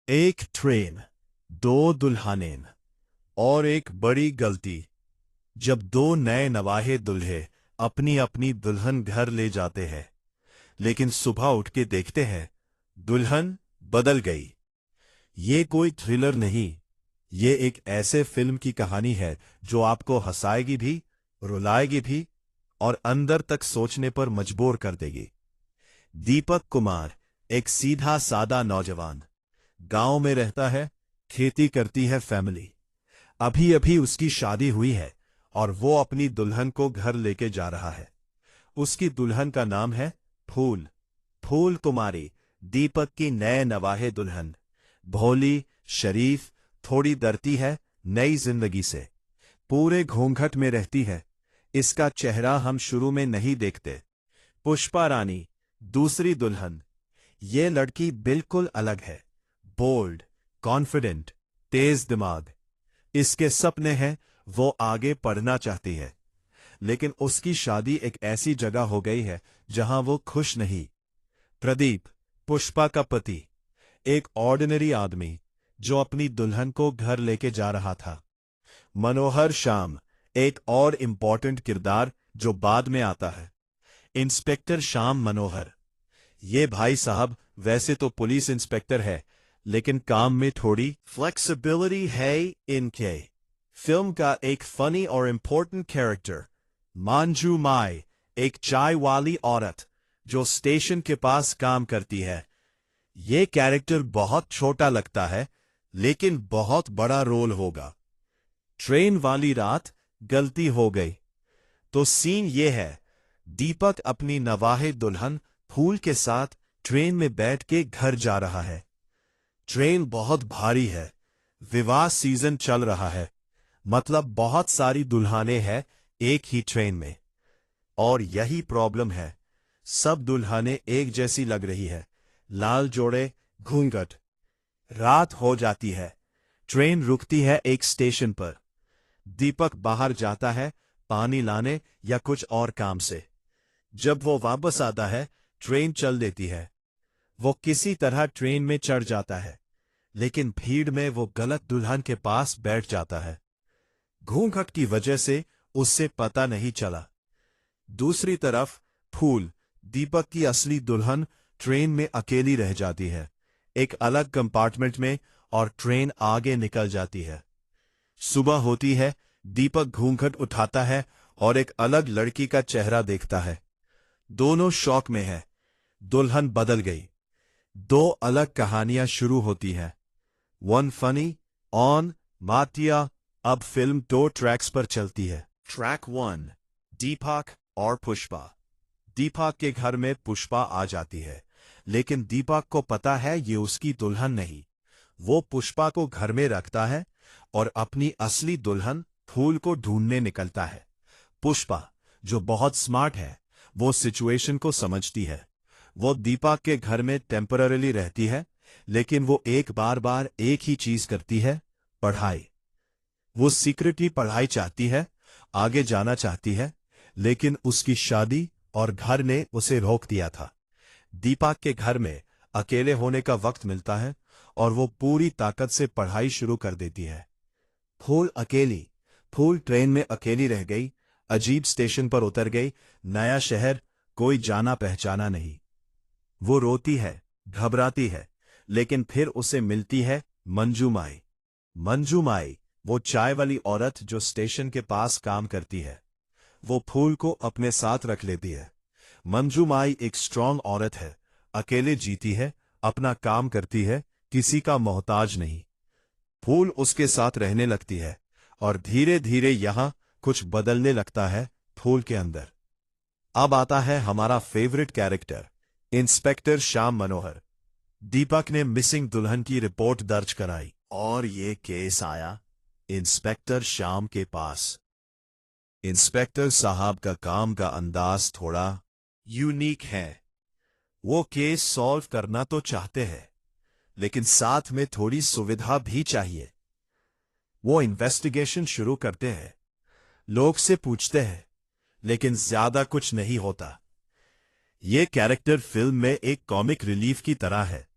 एक ट्रेन, दो दुल्हनें और एक बड़ी गलती। जब दो नए नवाहे दुल्हे अपनी अपनी दुल्हन घर ले जाते हैं, लेकिन सुबह उठ के देखते हैं दुल्हन बदल गई। ये कोई थ्रिलर नहीं, ये एक ऐसे फिल्म की कहानी है जो आपको हंसाएगी भी, रुलाएगी भी और अंदर तक सोचने पर मजबूर कर देगी। दीपक कुमार एक सीधा सादा नौजवान, गांव में रहता है, खेती करती है फैमिली। अभी अभी उसकी शादी हुई है और वो अपनी दुल्हन को घर लेके जा रहा है। उसकी दुल्हन का नाम है फूल। फूल कुमारी, दीपक की नए नवाहे दुल्हन। भोली, शरीफ, थोड़ी डरती है नई जिंदगी से। पूरे घूंघट में रहती है। इसका चेहरा हम शुरू में नहीं देखते। पुष्पा रानी, दूसरी दुल्हन। ये लड़की बिल्कुल अलग है। बोल्ड, कॉन्फिडेंट, तेज दिमाग। इसके सपने हैं, वो आगे पढ़ना चाहती है, लेकिन उसकी शादी एक ऐसी जगह हो गई है जहां वो खुश नहीं। प्रदीप, पुष्पा का पति, एक ऑर्डिनरी आदमी जो अपनी दुल्हन को घर लेके जा रहा था। मनोहर श्याम, एक और इम्पॉर्टेंट किरदार जो बाद में आता है। इंस्पेक्टर श्याम मनोहर। ये भाई साहब वैसे तो पुलिस इंस्पेक्टर है, लेकिन काम में थोड़ी फ्लेक्सिबिलिटी है इनके। फिल्म का एक फनी और इम्पोर्टेंट कैरेक्टर मंजू माई, एक चाय वाली औरत जो स्टेशन के पास काम करती है। ये कैरेक्टर बहुत छोटा लगता है, लेकिन बहुत बड़ा रोल होगा। ट्रेन वाली रात गलती हो गई तो सीन ये है, दीपक अपनी नवाहे दुल्हन फूल के साथ ट्रेन में बैठ के घर जा रहा है। ट्रेन बहुत भारी है, विवाह सीजन चल रहा है, मतलब बहुत सारी दुल्हनें हैं एक ही ट्रेन में। और यही प्रॉब्लम है, सब दुल्हनें एक जैसी लग रही है, लाल जोड़े, घूंघट। रात हो जाती है, ट्रेन रुकती है एक स्टेशन पर। दीपक बाहर जाता है पानी लाने या कुछ और काम से। जब वो वापस आता है, ट्रेन चल देती है। वो किसी तरह ट्रेन में चढ़ जाता है, लेकिन भीड़ में वो गलत दुल्हन के पास बैठ जाता है। घूंघट की वजह से उससे पता नहीं चला। दूसरी तरफ फूल, दीपक की असली दुल्हन, ट्रेन में अकेली रह जाती है, एक अलग कंपार्टमेंट में, और ट्रेन आगे निकल जाती है। सुबह होती है, दीपक घूंघट उठाता है और एक अलग लड़की का चेहरा देखता है। दोनों शॉक में है, दुल्हन बदल गई। दो अलग कहानियां शुरू होती हैं। वन फनी, ऑन, मातिया। अब फिल्म दो ट्रैक्स पर चलती है। ट्रैक 1, दीपक और पुष्पा। दीपक के घर में पुष्पा आ जाती है, लेकिन दीपक को पता है ये उसकी दुल्हन नहीं। वो पुष्पा को घर में रखता है और अपनी असली दुल्हन फूल को ढूंढने निकलता है। पुष्पा, जो बहुत स्मार्ट है, वो सिचुएशन को समझती है। वो दीपक के घर में टेम्पररीली रहती है, लेकिन वो बार बार एक ही चीज करती है, पढ़ाई। वो सीक्रेटली पढ़ाई चाहती है, आगे जाना चाहती है, लेकिन उसकी शादी और घर ने उसे रोक दिया था। दीपक के घर में अकेले होने का वक्त मिलता है और वो पूरी ताकत से पढ़ाई शुरू कर देती है। फूल अकेली। फूल ट्रेन में अकेली रह गई, अजीब स्टेशन पर उतर गई, नया शहर, कोई जाना पहचाना नहीं। वो रोती है, घबराती है, लेकिन फिर उसे मिलती है मंजू माई। मंजू माई, वो चाय वाली औरत जो स्टेशन के पास काम करती है। वो फूल को अपने साथ रख लेती है। मंजू माई एक स्ट्रांग औरत है, अकेले जीती है, अपना काम करती है, किसी का मोहताज नहीं। फूल उसके साथ रहने लगती है और धीरे धीरे यहां कुछ बदलने लगता है फूल के अंदर। अब आता है हमारा फेवरेट कैरेक्टर, इंस्पेक्टर श्याम मनोहर। दीपक ने मिसिंग दुल्हन की रिपोर्ट दर्ज कराई और ये केस आया इंस्पेक्टर श्याम के पास। इंस्पेक्टर साहब का काम का अंदाज थोड़ा यूनिक है। वो केस सॉल्व करना तो चाहते हैं, लेकिन साथ में थोड़ी सुविधा भी चाहिए। वो इन्वेस्टिगेशन शुरू करते हैं, लोग से पूछते हैं, लेकिन ज्यादा कुछ नहीं होता। ये कैरेक्टर फिल्म में एक कॉमिक रिलीफ की तरह है,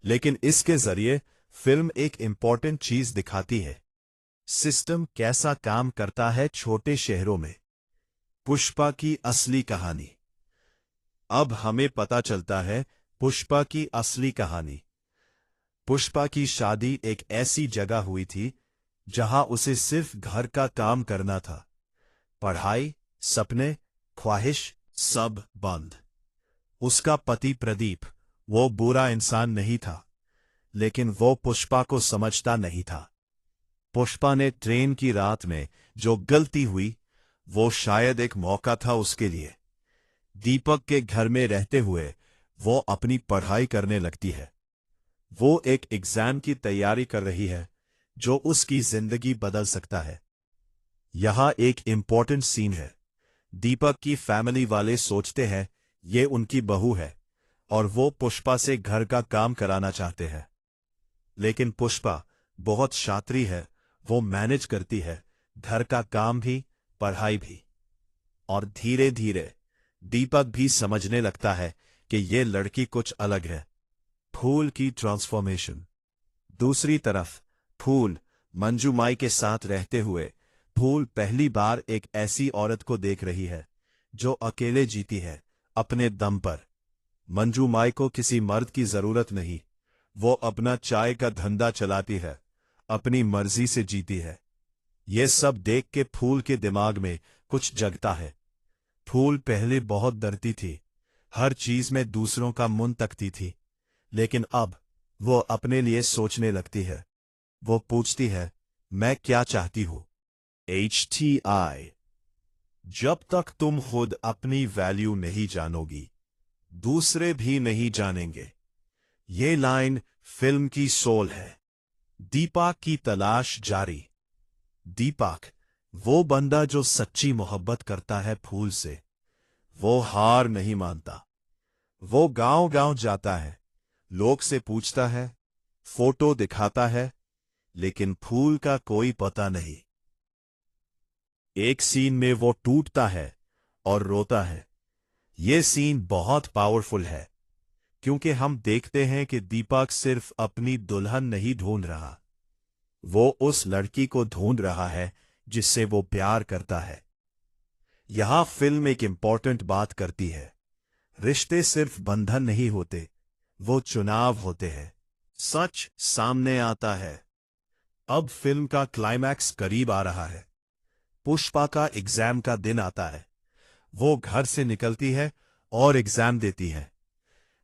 लेकिन इसके जरिए फिल्म एक इंपॉर्टेंट चीज दिखाती है, सिस्टम कैसा काम करता है छोटे शहरों में। पुष्पा की असली कहानी। अब हमें पता चलता है पुष्पा की असली कहानी। पुष्पा की शादी एक ऐसी जगह हुई थी जहां उसे सिर्फ घर का काम करना था। पढ़ाई, सपने, ख्वाहिश सब बंद। उसका पति प्रदीप, वो बुरा इंसान नहीं था, लेकिन वो पुष्पा को समझता नहीं था। पुष्पा ने ट्रेन की रात में जो गलती हुई, वो शायद एक मौका था उसके लिए। दीपक के घर में रहते हुए वो अपनी पढ़ाई करने लगती है। वो एक एग्जाम की तैयारी कर रही है जो उसकी जिंदगी बदल सकता है। यहां एक इंपॉर्टेंट सीन है। दीपक की फैमिली वाले सोचते हैं ये उनकी बहू है और वो पुष्पा से घर का काम कराना चाहते हैं। लेकिन पुष्पा बहुत शात्री है, वो मैनेज करती है घर का काम भी, पढ़ाई भी। और धीरे धीरे दीपक भी समझने लगता है कि ये लड़की कुछ अलग है। फूल की ट्रांसफॉर्मेशन। दूसरी तरफ फूल मंजूमाई के साथ रहते हुए फूल पहली बार एक ऐसी औरत को देख रही है जो अकेले जीती है, अपने दम पर। मंजूमाई को किसी मर्द की जरूरत नहीं, वो अपना चाय का धंधा चलाती है, अपनी मर्जी से जीती है। ये सब देख के फूल के दिमाग में कुछ जगता है। फूल पहले बहुत डरती थी, हर चीज में दूसरों का मुंह तकती थी, लेकिन अब वो अपने लिए सोचने लगती है। वो पूछती है, मैं क्या चाहती हूं? HTI। जब तक तुम खुद अपनी वैल्यू नहीं जानोगी, दूसरे भी नहीं जानेंगे। ये लाइन फिल्म की सोल है। दीपक की तलाश जारी। दीपक, वो बंदा जो सच्ची मोहब्बत करता है फूल से। वो हार नहीं मानता। वो गांव गांव जाता है, लोग से पूछता है, फोटो दिखाता है, लेकिन फूल का कोई पता नहीं। एक सीन में वो टूटता है और रोता है। ये सीन बहुत पावरफुल है, क्योंकि हम देखते हैं कि दीपक सिर्फ अपनी दुल्हन नहीं ढूंढ रहा, वो उस लड़की को ढूंढ रहा है जिससे वो प्यार करता है। यहां फिल्म एक इंपॉर्टेंट बात करती है, रिश्ते सिर्फ बंधन नहीं होते, वो चुनाव होते हैं। सच सामने आता है। अब फिल्म का क्लाइमैक्स करीब आ रहा है। पुष्पा का एग्जाम का दिन आता है। वो घर से निकलती है और एग्जाम देती है,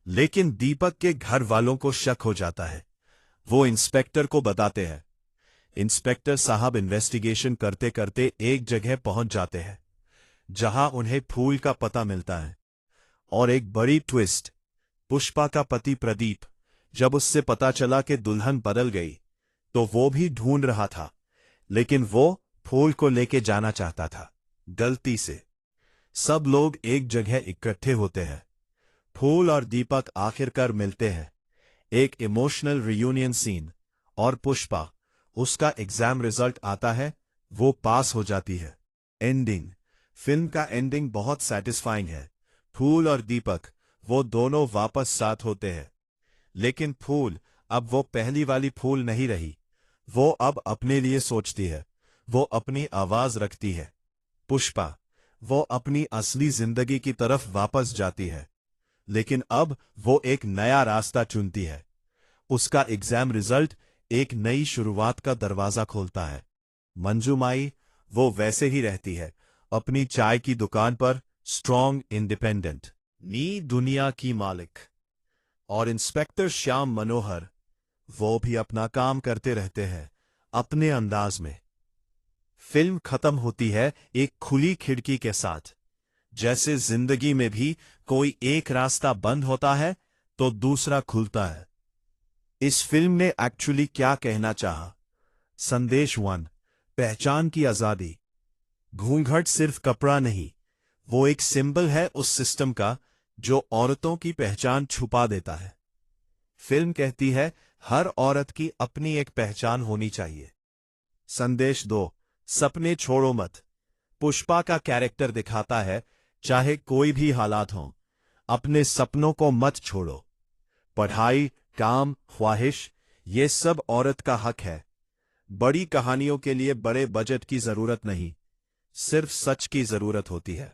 लेकिन दीपक के घर वालों को शक हो जाता है। वो इंस्पेक्टर को बताते हैं। इंस्पेक्टर साहब इन्वेस्टिगेशन करते करते एक जगह पहुंच जाते हैं जहां उन्हें फूल का पता मिलता है। और एक बड़ी ट्विस्ट, पुष्पा का पति प्रदीप, जब उससे पता चला कि दुल्हन बदल गई, तो वो भी ढूंढ रहा था, लेकिन वो फूल को लेके जाना चाहता था, गलती से। सब लोग एक जगह इकट्ठे होते हैं। फूल और दीपक आखिरकार मिलते हैं। एक इमोशनल रियूनियन सीन। और पुष्पा, उसका एग्जाम रिजल्ट आता है, वो पास हो जाती है। एंडिंग। फिल्म का एंडिंग बहुत सैटिस्फाइंग है। फूल और दीपक, वो दोनों वापस साथ होते हैं। लेकिन फूल, अब वो पहली वाली फूल नहीं रही। वो अब अपने लिए सोचती है, वो अपनी आवाज रखती है। पुष्पा, वो अपनी असली जिंदगी की तरफ वापस जाती है, लेकिन अब वो एक नया रास्ता चुनती है। उसका एग्जाम रिजल्ट एक नई शुरुआत का दरवाजा खोलता है। मंजूमाई, वो वैसे ही रहती है, अपनी चाय की दुकान पर, स्ट्रॉन्ग, इंडिपेंडेंट, नी दुनिया की मालिक। और इंस्पेक्टर श्याम मनोहर, वो भी अपना काम करते रहते हैं, अपने अंदाज में। फिल्म खत्म होती है एक खुली खिड़की के साथ। जैसे जिंदगी में भी कोई एक रास्ता बंद होता है तो दूसरा खुलता है। इस फिल्म ने एक्चुअली क्या कहना चाहा? संदेश 1, पहचान की आजादी। घूंघट सिर्फ कपड़ा नहीं, वो एक सिंबल है उस सिस्टम का जो औरतों की पहचान छुपा देता है। फिल्म कहती है हर औरत की अपनी एक पहचान होनी चाहिए। संदेश 2, सपने छोड़ो मत। पुष्पा का कैरेक्टर दिखाता है, चाहे कोई भी हालात हों, अपने सपनों को मत छोड़ो। पढ़ाई, काम, ख्वाहिश, ये सब औरत का हक है। बड़ी कहानियों के लिए बड़े बजट की जरूरत नहीं, सिर्फ सच की जरूरत होती है।